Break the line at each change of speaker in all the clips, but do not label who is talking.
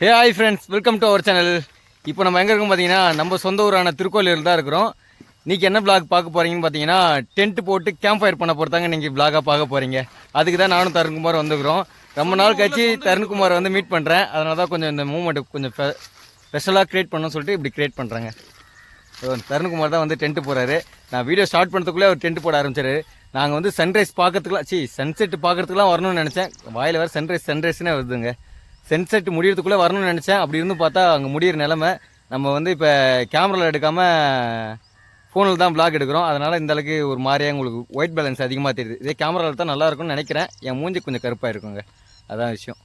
Hey hi friends, welcome to our channel. இப்போ நம்ம எங்கே இருக்கோம் பார்த்தீங்கன்னா, நம்ம சொந்த ஊரான திருக்கோயிலூர் தான் இருக்கிறோம். இன்றைக்கி என்ன விளாக் பார்க்க போகிறீங்கன்னு பார்த்தீங்கன்னா, டென்ட் போட்டு கேம்ப் ஃபயர் பண்ண போகிறதாங்க நீங்கள் விளாகாக பார்க்க போகிறீங்க. அதுக்கு தான் நானும் தருண்குமார் வந்துக்கிறோம். ரொம்ப நாள் கழிச்சு தருண்குமார் வந்து மீட் பண்ணுறேன். அதனால தான் கொஞ்சம் இந்த மூமெண்ட் கொஞ்சம் ஸ்பெஷலாக க்ரியேட் பண்ணணும்னு சொல்லிட்டு இப்படி க்ரியேட் பண்ணுறாங்க. தருண்குமார் தான் வந்து டென்ட்டு போகிறாரு. நான் வீடியோ ஸ்டார்ட் பண்ணுறதுக்குள்ளே அவர் டென்ட் போட ஆரம்பிச்சாரு. நாங்கள் வந்து சன்ரைஸ் பார்க்கறதுக்குலாம் சன்செட் பார்க்கறதுக்குலாம் வரணும்னு நினச்சேன். வாயில் வேறு சன்ரைஸ்னே வருதுங்க. சன்செட் முடியறதுக்குள்ளே வரணும்னு நினச்சேன். அப்படி இருந்து பார்த்தா அங்கே முடியிற நிலமை. நம்ம வந்து இப்போ கேமராவில் எடுக்காமல் ஃபோனில் தான் விளாக் எடுக்கிறோம். அதனால் இந்த அளவுக்கு ஒரு மாதிரியாக உங்களுக்கு ஒயிட் பேலன்ஸ் அதிகமாக தெரியுது. இதே கேமராவில் தான் நல்லாயிருக்கும்னு நினைக்கிறேன். என் மூஞ்சி கொஞ்சம் கருப்பாக இருக்குங்க, அதான் விஷயம்.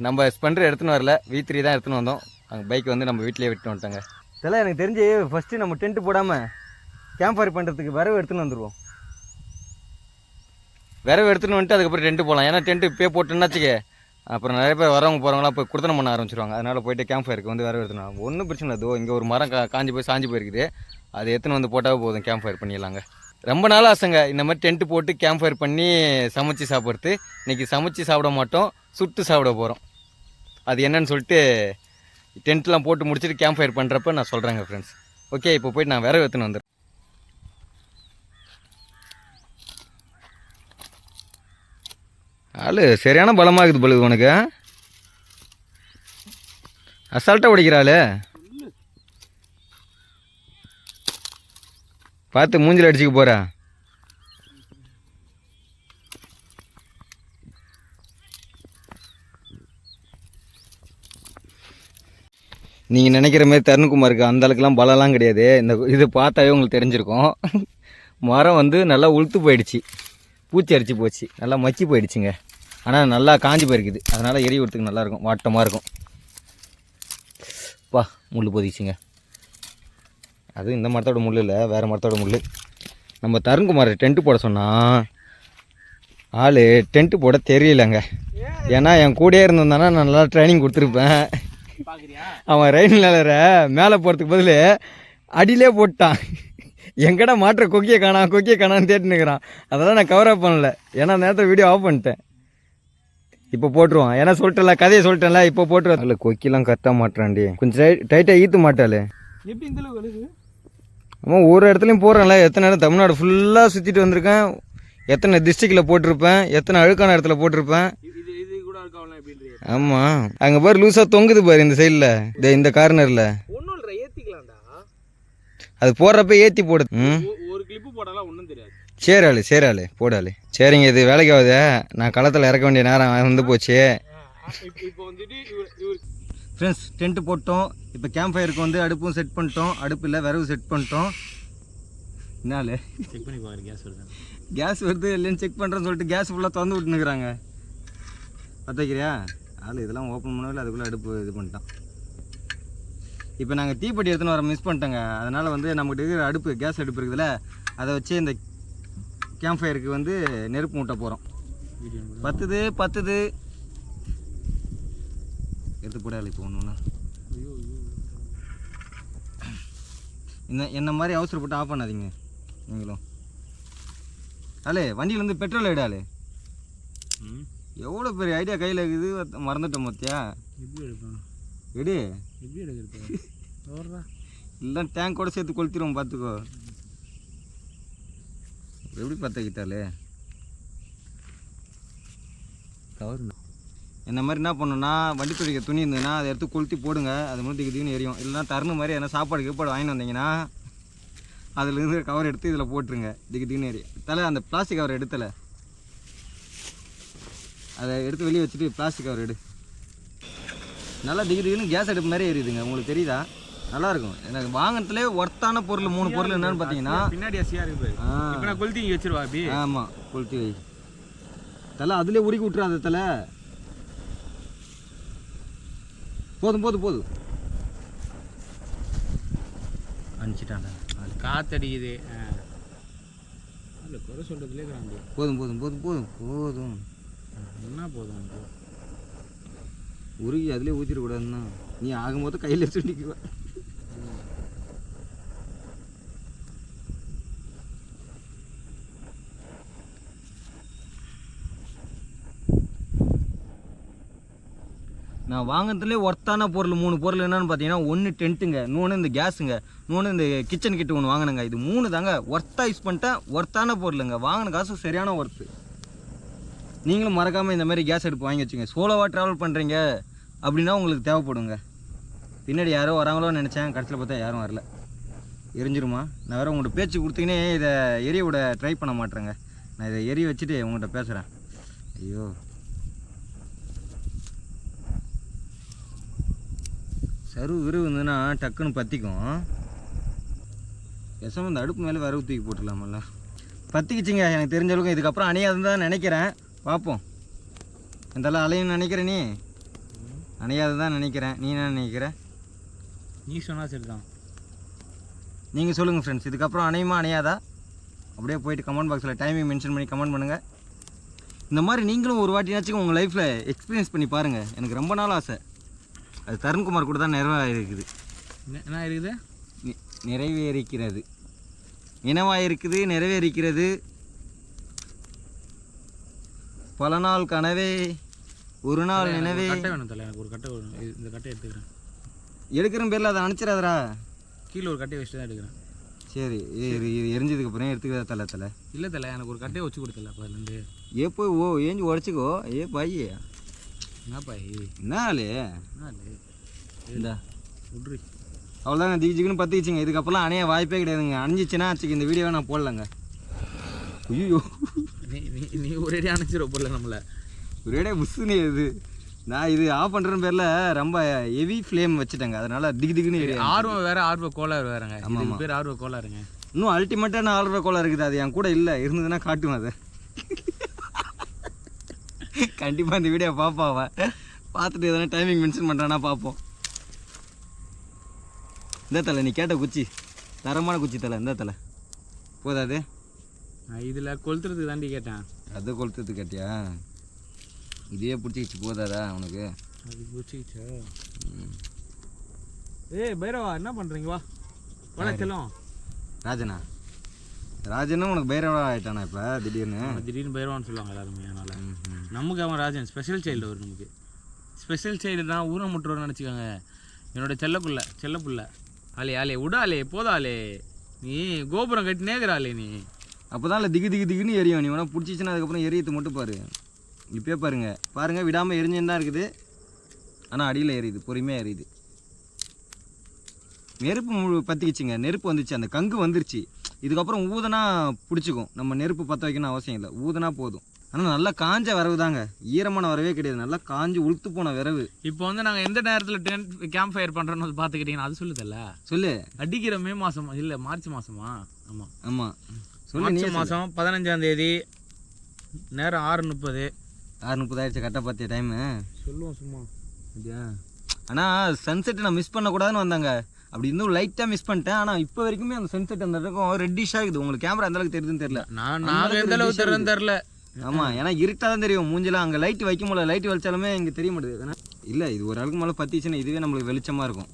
நம்ம ஸ்பெண்டர் எடுத்துன்னு வரல, V3 தான் எடுத்துன்னு வந்தோம். அங்கே பைக் வந்து நம்ம வீட்டிலேயே விட்டுன்னு வந்துட்டாங்க. இதெல்லாம் எனக்கு தெரிஞ்சு ஃபஸ்ட்டு நம்ம டென்ட்டு போடாமல் கேம்ப் ஃபயர் பண்ணுறதுக்கு விரவு எடுத்துன்னு வந்துடுவோம். விரவு எடுத்துன்னு வந்துட்டு அதுக்கப்புறம் டென்ட்டு போகலாம். ஏன்னா டென்ட்டு இப்போ போட்டுன்னாச்சுக்கே அப்புறம் நிறைய பேர் வரவங்க போகிறவங்களாம் இப்போ குடுத்தனம் பண்ண ஆரம்பிச்சிருவாங்க. அதனால் போய்ட்டு கேம்ப் ஃபயருக்கு வந்து வேறு எடுத்துணும். ஒன்றும் பிரச்சனை இல்லை. இதோ இங்கே ஒரு மரம் காஞ்சி போய் சாஞ்சி போயிருக்குது. அது எடுத்துன்னு வந்து போட்டால் போதும், கேம்ப் ஃபயர் பண்ணிடலாங்க. ரொம்ப நாள் ஆசைங்க இந்த மாதிரி டென்ட்டு போட்டு கேம்ப் ஃபயர் பண்ணி சமைச்சு சாப்பிட்றது. இன்றைக்கி சமைச்சு சாப்பிட மாட்டோம், சுட்டு சாப்பிட போகிறோம். அது என்னன்னு சொல்லிட்டு டென்ட்லாம் போட்டு முடிச்சுட்டு கேம்ப் ஃபயர் பண்ணுறப்ப நான் சொல்கிறேங்க ஃப்ரெண்ட்ஸ். ஓகே, இப்போ போய்ட்டு நான் வேறு எடுத்துன்னு வந்துடுறேன். ஆள் சரியான பலமாக இருக்குது பொழுது உனக்கு. அசால்ட்டாக உடைக்கிறாள். பார்த்து மூஞ்சில் அடிச்சுக்க போகிறா. நீங்கள் நினைக்கிற மாதிரி தருண்குமாருக்கு அந்த அளவுக்குலாம் பலம்லாம் கிடையாது. இது பார்த்தாவே உங்களுக்கு தெரிஞ்சிருக்கும். மரம் வந்து நல்லா உளுத்து போயிடுச்சு, பூச்சி அடிச்சு போச்சு, நல்லா மக்கி போயிடுச்சுங்க. ஆனால் நல்லா காஞ்சி போயிருக்குது. அதனால் எரி விடுறதுக்கு நல்லாயிருக்கும், வாட்டமாக இருக்கும். வா, முள் போதிச்சுங்க. அது இந்த மரத்தோட முள் இல்லை, வேறு மரத்தோட முள். நம்ம தருண்குமார் டென்ட்டு போட சொன்னால் ஆள் டென்ட்டு போட தெரியலங்க. ஏன்னா என் கூடயே இருந்திருந்தானா நான் நல்லா ட்ரைனிங் கொடுத்துருப்பேன். அவன் ரயில் நிலரை மேலே போகிறதுக்கு பதில் அடியிலே போட்டான். எங்கடா மாற்ற கொக்கியை காணான்னு தேட்டுனுக்கிறான். அதெல்லாம் நான் கவரப் பண்ணல. ஏன்னா அந்த நேரத்தில் வீடியோ ஆஃப் பண்ணிட்டேன். இப்போ போட்டுருவான். ஏன்னா சொல்லிட்டேன்ல, கதையை சொல்லிட்டேன்ல, இப்போ போட்டுருவான். இல்லை, கொக்கிலாம் கரெக்டாக மாட்டுறான்டி. கொஞ்சம் டைட்டாக ஈத்து மாட்டாள். எப்படி இந்த அளவுக்கு? ஆமாம், ஒரு இடத்துலையும் போடுறேன்ல. எத்தனை இடம் தமிழ்நாடு ஃபுல்லாக சுற்றிட்டு வந்திருக்கேன். எத்தனை டிஸ்ட்ரிக்டில் போட்டிருப்பேன், எத்தனை அழுக்கான இடத்துல போட்டிருப்பேன். ஆமாம், அங்கே பாரு லூஸாக தொங்குது பாரு இந்த சைடில், இந்த கார்னரில். அது போடுறப்ப ஏற்றி போடு. ஒரு கிளிப்பு போடலாம், ஒன்றும் தெரியாது. சேராளு போடாளு. சரிங்க, இது வேலைக்கு ஆகுது. நான் களத்தில் இறக்க வேண்டிய நேரம் வந்து போச்சு. ஃப்ரெண்ட்ஸ், டென்ட்டு போட்டோம். இப்போ கேம்ப் ஃபயருக்கு வந்து அடுப்பும் செட் பண்ணிட்டோம். அடுப்பு இல்லை, விறகு செட் பண்ணிட்டோம். என்னால செக் பண்ணி பாரு, கேஸ் வருது இல்லைன்னு செக் பண்ணுறேன்னு சொல்லிட்டு கேஸ் ஃபுல்லாக திறந்து விட்டுனுக்குறாங்க. பற்ற வைக்கிறியா ஆள்? இதெல்லாம் ஓப்பன் பண்ணவே அதுக்குள்ளே அடுப்பு இது பண்ணிட்டான். இப்போ நாங்கள் தீப்பெட்டி எடுத்துன்னு வர மிஸ் பண்ணிட்டோங்க. அதனால் வந்து நம்மகிட்ட இருக்கிற அடுப்பு, கேஸ் அடுப்பு இருக்குதுல்ல, அதை வச்சு இந்த கேம்ப் ஃபயருக்கு வந்து நெருப்பு மூட்ட போகிறோம். பத்துது எடுத்து போடாது. இப்போ ஒன்று என்ன மாதிரி அவசரப்பட்டு ஆஃப் பண்ணாதீங்க நீங்களும். ஆளே, வண்டியிலேருந்து பெட்ரோல் எடாளு. எவ்வளோ பெரிய ஐடியா கையில் இருக்குது, மறந்துட்டோம் மத்தியா. எடு, எப்படி எடுக்கிறது? இல்லை, டேங்கோட சேர்த்து கொளுத்திடுவோம், பார்த்துக்கோ. எப்படி பார்த்த கிட்டாலே கவர். என்ன மாதிரி என்ன பண்ணணும்னா, வண்டி துடிக்க துணி இருந்ததுன்னா அதை எடுத்து கொளுத்தி போடுங்க. அது மட்டும் திடீர்னு எரியும். இல்லைனா தருணு மாதிரி எதனா சாப்பாடு வாங்கிட்டு வந்தீங்கன்னா அதுலேருந்து கவர் எடுத்து இதில் போட்டுருங்க. திடீர்னு எரியும். தலை அந்த பிளாஸ்டிக் கவர் எடுத்தலை, அதை எடுத்து வெளியே வச்சுட்டு பிளாஸ்டிக் கவர் எடு. நல்லா திடீர்னு கேஸ் அடுப்பு மாதிரி எரியுதுங்க. உங்களுக்கு தெரியுதா? நல்லாயிருக்கும். எனக்கு வாங்கினதுலேயே ஒர்த்தான பொருள் 3 பொருள் என்னன்னு பார்த்தீங்கன்னா, பின்னாடி கொளுத்தி வச்சிருவா. அப்படி ஆமாம், கொளுத்தி வை. தலை அதுலேயே உருக்கி விட்டுறாது. தலை போதும் அனுப்பிச்சிட்டாண்டா. அது காற்றடிக்குது. அதில் குறை சொல்கிறதுலே போதும் என்ன போதும். உருகி அதிலே ஊற்றிடக்கூடாதுன்னா நீ ஆகும்போது கையில் வச்சு நிற்குவ. நான் வாங்கினதுலேயே ஒர்த்தான பொருள் 3 பொருள் என்னென்னு பார்த்தீங்கன்னா, ஒன்று டென்ட்டுங்க, இன்னொன்று இந்த கேஸுங்க, இன்னொன்று இந்த கிச்சன் கிட்ட ஒன்று வாங்கினேங்க. இது 3 தாங்க ஒர்த்தாக யூஸ் பண்ணிட்டேன். ஒர்த்தான பொருளுங்க, வாங்கின காசு சரியான ஒர்த்து. நீங்களும் மறக்காமல் இந்த மாதிரி கேஸ் அடுப்பு வாங்கி வச்சுங்க. சோலோவாக ட்ராவல் பண்ணுறீங்க அப்படின்னா உங்களுக்கு தேவைப்படுங்க. பின்னாடி யாரோ வராங்களோன்னு நினச்சேன், கடைசியில் பார்த்தா யாரும் வரல. எரிஞ்சிருமா? நான் வேறு உங்கள்கிட்ட பேச்சு கொடுத்தீங்கன்னே இதை எரிய விட ட்ரை பண்ண மாட்டேறேங்க. நான் இதை எரிய வச்சுட்டு உங்கள்கிட்ட பேசுகிறேன். ஐயோ, சரு விருவு இருந்ததுன்னா டக்குன்னு பற்றிக்கும். விஷம் இந்த அடுப்பு மேலே வரவு தூக்கி போட்டுடலாமல்ல. பற்றிக்கிச்சிங்க எனக்கு தெரிஞ்ச அளவுக்கு. இதுக்கப்புறம் அணையாதுன்னு தான் நினைக்கிறேன், பார்ப்போம். எந்தெல்லாம் அலையும் நினைக்கிறேன், நீ அணையாது தான் நினைக்கிறேன். நீ என்ன நினைக்கிற?
நீ சொன்னால் சரி தான்.
நீங்கள் சொல்லுங்கள் ஃப்ரெண்ட்ஸ், இதுக்கப்புறம் அணையுமா அணையாதா? அப்படியே போயிட்டு கமெண்ட் பாக்ஸில் டைமிங் மென்ஷன் பண்ணி கமெண்ட் பண்ணுங்கள். இந்த மாதிரி நீங்களும் ஒரு வாட்டினாச்சும் உங்கள் லைஃப்பில் எக்ஸ்பீரியன்ஸ் பண்ணி பாருங்கள். எனக்கு ரொம்ப நாள் ஆசை. அது தருண்குமார் கூட தான் நிறைவேறிருக்குது.
என்ன இருக்குது?
நிறைவேறிக்கிறது, நினைவாயிருக்குது, நிறைவேறிக்கிறது. பல நாள் கனவே ஒரு நாள் நினைவே.
கட்டை வேணும் தலை, எனக்கு ஒரு கட்டை வேணும். இந்த கட்டை எடுத்துக்கிறேன்.
எடுக்கிற பேரில் அதை அனுப்பிச்சிடாதரா.
கீழே ஒரு கட்டையை வச்சுட்டு தான் எடுக்கிறேன்.
சரி, இது எரிஞ்சதுக்கப்புறம் எடுத்துக்கிறதா தலை தலை.
இல்லை தலை, எனக்கு ஒரு கட்டையை வச்சு கொடுத்தல அப்போ அதுலேருந்து.
போய் ஏஞ்சி உடச்சிக்கோ. பாய்
என்னப்பா
என்ன ஆளு
இந்தா விட்ரு.
அவ்வளோதாங்க, திக்குன்னு பற்றிச்சிங்க. இதுக்கப்புறம் அணைய வாய்ப்பே கிடையாதுங்க. அணிஞ்சிச்சுன்னா வச்சுக்க இந்த வீடியோவை நான் போடலங்க. ஐயோ,
நீ ஒரேடியாக அணைச்சிட போடல நம்மளை.
ஒரேடியாக புஷ்ஷுன்னு இது. நான் இது ஆஃப் பண்ணுறன்னு பேரில் ரொம்ப ஹெவி ஃப்ளேம் வச்சுட்டேங்க. அதனால் திக்குன்னு
ஆர்வம் வேறு, ஆர்வ கோளாறு வேறுங்க. ஆமாம், பேர் ஆர்வ கோளாறுங்க.
இன்னும் அல்டிமேட்டான ஆர்வ கோளாறு இருக்குது. அது என் கூட இல்லை, இருந்ததுன்னா காட்டுவேன் அதை. கண்டிப்பாக இந்த வீடியோ பார்ப்பாவ, பார்த்துட்டு எதனா டைமிங் மென்ஷன் பண்ணுறானா பார்ப்போம். இந்த தலை நீ கேட்ட குச்சி தரமான குச்சி தலை. இந்த தலை போதாது.
இதில் கொளுத்துறதுக்கு தாண்டி கேட்டேன்.
அதை கொளுத்துறதுக்கு கேட்டியா? இதே பிடிச்சிக்கிச்சு போதாதா உனக்கு?
அது பிடிச்சிக்கிச்சா? பைரவா என்ன பண்ணுறீங்க? வா செல்லும்.
ராஜனா? ராஜனும் உனக்கு பைரவா ஆகிட்டானா இப்போ திடீர்னு?
திடீர்னு பைரவான்னு சொல்லுவாங்க எல்லாருமே. அதனால் நமக்கு அவன் ராஜன் ஸ்பெஷல் சைல்டு வரும். நமக்கு ஸ்பெஷல் சைல்டு தான் ஊனமுற்றோர்னு நினச்சிக்கோங்க. என்னோட செல்லப்புள்ள ஆலே விடாலே போதாலே. நீ கோபுரம் கட்டினேங்கிறாளே நீ.
அப்போ தான் இல்லை திகுன்னு எரியும். நீ வேணா பிடிச்சிச்சின்னா அதுக்கப்புறம் எரியத்து மட்டும் பாரு. இப்போயே பாருங்கள் விடாமல் எரிஞ்சுன்னு தான் இருக்குது. ஆனால் அடியில் எரியுது, பொறுமையாக எரியுது. நெருப்பு பற்றிக்கிச்சிங்க. நெருப்பு வந்துச்சு, அந்த கங்கு வந்துருச்சு. இதுக்கப்புறம் ஊதனா பிடிச்சிக்கும். நம்ம நெருப்பு பற்ற வைக்கணும் அவசியம் இல்லை, ஊதனா போதும். ஆனால் நல்லா காஞ்ச விரவு தாங்க, ஈரமான வரவே கிடையாது. நல்லா காஞ்சி உளுத்து போன விரவு.
இப்போ வந்து நாங்கள் எந்த நேரத்தில் கேம்ப் ஃபயர் பண்ணுறோன்னு பார்த்துக்கிட்டீங்கன்னா அது சொல்லுதல்ல. சொல்லு. அடிக்கிற மே மாதம் இல்லை மார்ச் மாதமா? ஆமாம் மார்ச் மாதம் 15ஆம் தேதி, நேரம் 6:30
ஆயிடுச்சு. கரெக்டாக பார்த்தியா டைமு?
சொல்லுவோம் சும்மா
அப்படியா? ஆனால் சன்செட்டு நான் மிஸ் பண்ணக்கூடாதுன்னு வந்தாங்க. அப்படி இன்னும் லைட்டாக மிஸ் பண்ணிட்டேன். ஆனால் இப்போ வரைக்குமே அந்த சன்செட் அந்த இடக்கும் ரெட்டிஷாக இருக்குது. உங்களுக்கு கேமரா எந்த அளவுக்கு தெரியுதுன்னு தெரியல.
நான் எந்த அளவுக்கு தெரில.
ஆமாம், ஏன்னா இருட்டாக தான் தெரியும் மூஞ்சிலாம். அங்கே லைட்டு வைக்க முடியல, லைட்டு வச்சாலுமே இங்கே தெரிய மாட்டேது. இல்லை, இது ஒரு அளவுக்கு மேலே பற்றிச்சுன்னா இதுவே நம்மளுக்கு வெளிச்சமாக இருக்கும்.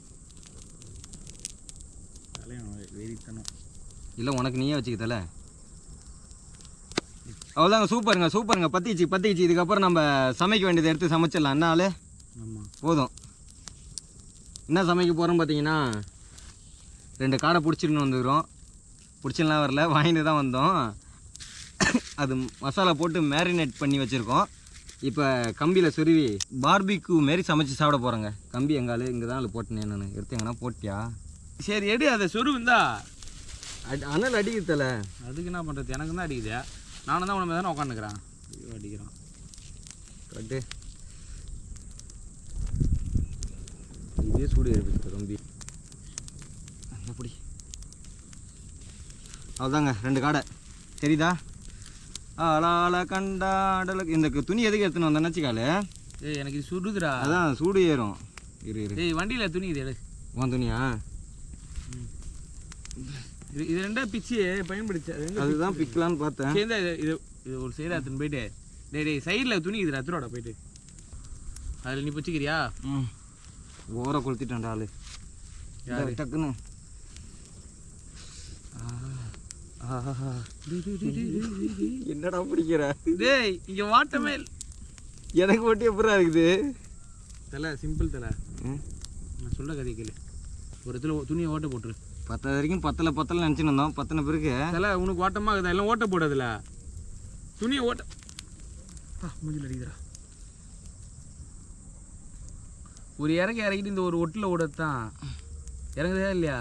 இல்லை உனக்கு நீயே வச்சுக்கல. அவ்வளோதாங்க, சூப்பருங்க. பற்றிச்சு. இதுக்கப்புறம் நம்ம சமைக்க வேண்டியதை எடுத்து சமைச்சிடலாம். என்ன ஆளு? போதும். என்ன சமைக்க போகிறோம் பார்த்தீங்கன்னா, 2 காடை பிடிச்சின்னு வந்துக்கிறோம். பிடிச்சிலாம் வரல, வாங்கிட்டு தான் வந்தோம். அது மசாலா போட்டு மேரினேட் பண்ணி வச்சுருக்கோம். இப்போ கம்பியில் சொருவி பார்பிக்யூ மாரி சமைச்சு சாப்பிட போகிறோங்க. கம்பி எங்காலு இங்கே தான் போட்டேன். நான் எடுத்து எங்கன்னா போட்டியா?
சரி எடு, அதை சொருவுந்தா.
அனல் அடிக்குதுல,
அதுக்கு என்ன பண்ணுறது? எனக்கு தான் அடிக்குது. நானும் தான் உடனே தானே உட்காந்துக்கிறேன். அடிக்கிறான்
கட்டு. இதே சூடு ஏற்படுத்த கம்பி. எப்படி? அவ்வளோதாங்க, 2 காடை. சரிதா? ஆளால கண்டாடலுக்கு. இந்த துணி எதுக்கு எடுத்துன்னு வந்தேன் நினச்சிக்காலு?
எனக்கு இது சுடுதுடா.
அதான் சூடு ஏறும். இரு
வண்டியில் துணி இது எடு.
உன் துணியா?
இது 2 பிச்சு பயன்படுத்தி
அதுதான் பிக்கலான்னு பார்த்தேன்.
இது ஒரு சைடாக எடுத்துன்னு போயிட்டு டேய் சைடில் துணி இது ரத்தரோட போயிட்டு அதில் நீ பிடிச்சிக்கிறியா?
ஓரை கொளுத்திட்டான்டா ஆளு. டக்குன்னு என்னடா பிடிக்கிற?
டேய் இங்கே வாட்டமே
எனக்கு மட்டும் எப்படா இருக்குது?
தலை சிம்பிள் தலை. நான் சொல்கிற கதையை கேளு. ஒரு இடத்துல துணியை ஓட்ட போட்டுரு.
10 வரைக்கும் பத்தல நினச்சின்னு இருந்தோம். 10 பிறகு
தலை உனக்கு ஓட்டமாக இருக்குதா? எல்லாம் ஓட்ட போடாதுல. துணியை ஓட்ட முடியல அடிக்கிறா. ஒரு இறக்கிட்டு இந்த ஒரு ஒட்டில் ஓடத்தான் இறங்குதா இல்லையா?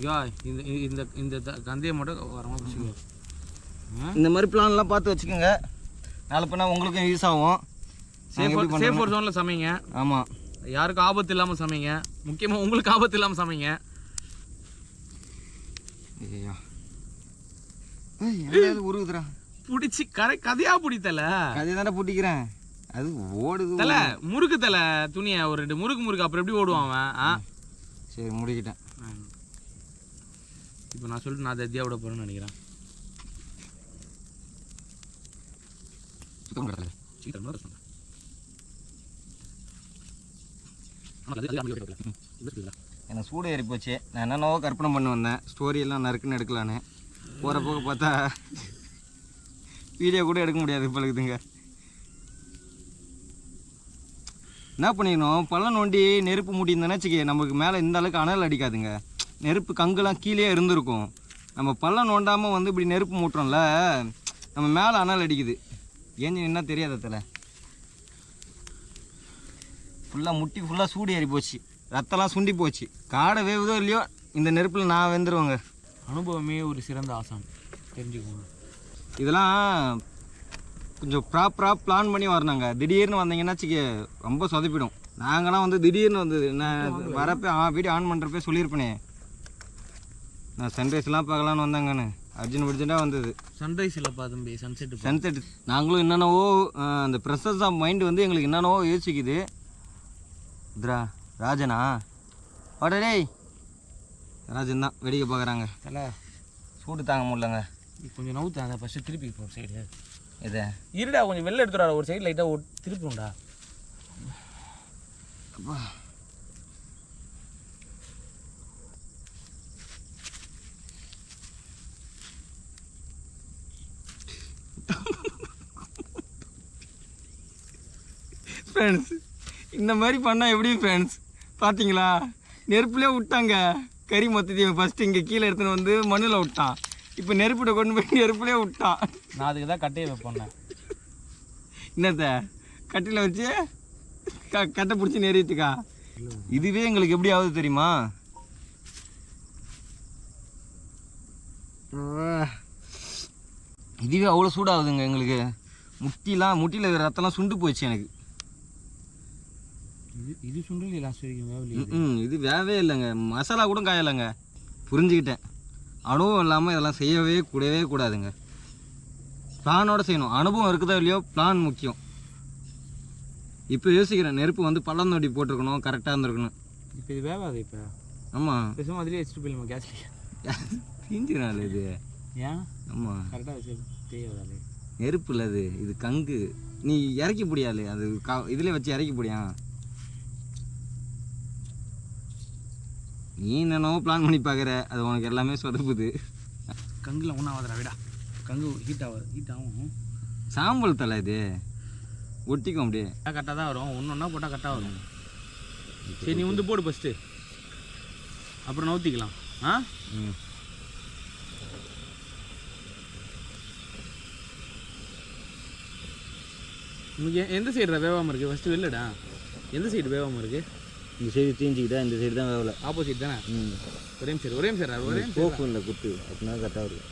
யா இந்த இந்த இந்த கந்தையை மட்டும் வரமா பிடிச்சிக்கோ.
இந்த மாதிரி பிளான்லாம் பார்த்து வச்சுக்கோங்க. நாளை பண்ணால் உங்களுக்கும் யூஸ் ஆகும்.
சேஃப் ஒரு ஜோனில் சமைங்க.
ஆமாம்,
யாருக்கும் ஆபத்து இல்லாமல் சமைங்க. முக்கியமாக உங்களுக்கு ஆபத்து இல்லாமல் சமைங்க.
ஐயா உருகுதுரா.
பிடிச்சி கதையாக பிடித்தல.
கதையை தானே பிடிக்கிறேன். அது ஓடுது
தலை முறுக்கு தலை துணியை ஒரு 2 முறுக்கு அப்புறம் எப்படி ஓடுவான் அவன்?
சரி முடிக்கிட்டேன்.
இப்போ நான் சொல்லிட்டு நான் தத்தியா விட போகிறேன்னு நினைக்கிறேன்.
எனக்கு சூடு ஏறி போச்சு. நான் என்னென்னவோ கற்பனை பண்ணி வந்தேன். ஸ்டோரியெல்லாம் நறுக்குன்னு எடுக்கலான்னு போகிற போக பார்த்தா வீடியோ கூட எடுக்க முடியாது இப்போதுங்க. என்ன பண்ணிக்கணும், பள்ளம் நோண்டி நெருப்பு மூட்டியிருந்தேன்னு வச்சுக்க, நமக்கு மேலே இந்த அளவுக்கு அனல் அடிக்காதுங்க. நெருப்பு கங்குலாம் கீழே இருந்திருக்கும். நம்ம பள்ளம் நோண்டாமல் வந்து இப்படி நெருப்பு மூட்டுறோம்ல, நம்ம மேலே அனல் அடிக்குது. ஏஞ்சி என்ன தெரியாதத்தில் ஃபுல்லாக முட்டி ஃபுல்லாக சூடு ஏறி போச்சு. ரத்தம்லாம் சுண்டி போச்சு. காடை வேவுதோ இல்லையோ இந்த நெருப்பில் நான் வெந்துருவேங்க.
அனுபவமே ஒரு சிறந்த ஆசான், தெரிஞ்சுக்கோங்க.
இதெல்லாம் கொஞ்சம் ப்ராப்பராக பிளான் பண்ணி வரணுங்க. திடீர்னு வந்தீங்கன்னா வச்சுக்க ரொம்ப சொதப்பிடும். நாங்களாம் வந்து திடீர்னு வந்தது. நான் வரப்போ வீடியோ ஆன் பண்ணுறப்பே சொல்லியிருப்பேனே, நான் சன்ரைஸ்லாம் பார்க்கலான்னு வந்தாங்கன்னு. அர்ஜென்ட்டாக வந்தது.
சன்ரைஸ் இல்லைப்பா தம்பி,
சன்செட். நாங்களும் என்னென்னவோ அந்த ப்ரெஷர்ஸ் ஆஃப் மைண்டு வந்து எங்களுக்கு என்னென்னவோ யோசிக்குது. ராஜனா வாடா ராஜன் தான் வெடிக்க பார்க்குறாங்க.
இல்லை
சூடு தாங்க முடியலங்க.
கொஞ்சம் நவுத்தாங்க ஃபஸ்ட்டு திருப்பி இப்போ ஒரு சைடு.
இதை
இருடா கொஞ்சம் வெளில எடுத்துடா. ஒரு சைடு லைட்டாக திருப்பணும்டா.
அப்பா ஃப்ரெண்ட்ஸ், இந்த மாதிரி பண்ணால் எப்படி ஃப்ரெண்ட்ஸ்? பார்த்தீங்களா, நெருப்புலேயே விட்டாங்க கறி மொத்தத்தையும். ஃபஸ்ட்டு இங்கே கீழே எடுத்துன்னு வந்து மண்ணில் விட்டான். இப்போ நெருப்பிட கொண்டு போய் நெருப்புலேயே விட்டான்.
நான் அதுக்கு தான் கட்டையை வைப்பேன்.
என்னத்த கட்டையில் வச்சு கட்டை பிடிச்சி நெறிட்டுக்கா. இதுவே எங்களுக்கு எப்படி ஆகுது தெரியுமா? இதுவே அவ்வளோ சூடாகுதுங்க எங்களுக்கு. முட்டியில் ரத்தம்லாம் சுண்டு போயிடுச்சு எனக்கு.
இது சுண்டல் லாஸ்ட்
வரைக்கும் இது வேவே இல்லைங்க. மசாலா கூட காயலைங்க. புரிஞ்சுக்கிட்டேன். அனுபவம் இல்லாமல் இதெல்லாம் கூடவே கூடாதுங்க. பிளானோட செய்யணும். அனுபவம் இருக்குதோ இல்லையோ பிளான் முக்கியம். இப்போ யோசிக்கிறேன், நெருப்பு வந்து பள்ளம் தோண்டி போட்டிருக்கணும், கரெக்டாக இருந்திருக்கணும்.
இப்போ இது வேவாது. இப்போ ஆமாம் பேசும் அதுலேயே வச்சுட்டு போயிடலாமா கேஸ்லேயே?
தீஞ்சினால இது.
ஏன்?
ஆமாம்
கரெக்டாக வச்சு தேவையாது.
நெருப்பு இல்லை அது, இது கங்கு. நீ இறக்கி முடியாது, அது இதில் வச்சு இறக்கி முடியா? நீ என்னென்னவோ பிளான் பண்ணி பார்க்குற, அது உனக்கு எல்லாமே சொதப்புது.
கங்குல ஒன்றாவதுடா விடா. கங்கு ஹீட் ஆகும்.
சாம்பல் தலை இது ஒட்டிக்கும் அப்படியே.
கரெக்டாக தான் வரும். ஒன்றா போட்டால் கரெக்டாக வரும். சரி நீ வந்து போடு ஃபஸ்ட்டு, அப்புறம் நவுத்திக்கலாம். உங்களுக்கு எந்த சைடு வேவாமல் இருக்குது? ஃபஸ்ட்டு வெளிலடா. எந்த சைடு வேவாமல் இருக்குது?
இந்த சைடு தீஞ்சிக்கிட்டா, இந்த சைடு தான் வேவலை.
ஆப்போசிட் தானே? ஒரே நிமிஷம்
போக்கு இல்லை குத்து அப்படின்னா கரெக்டாக இருக்கும்.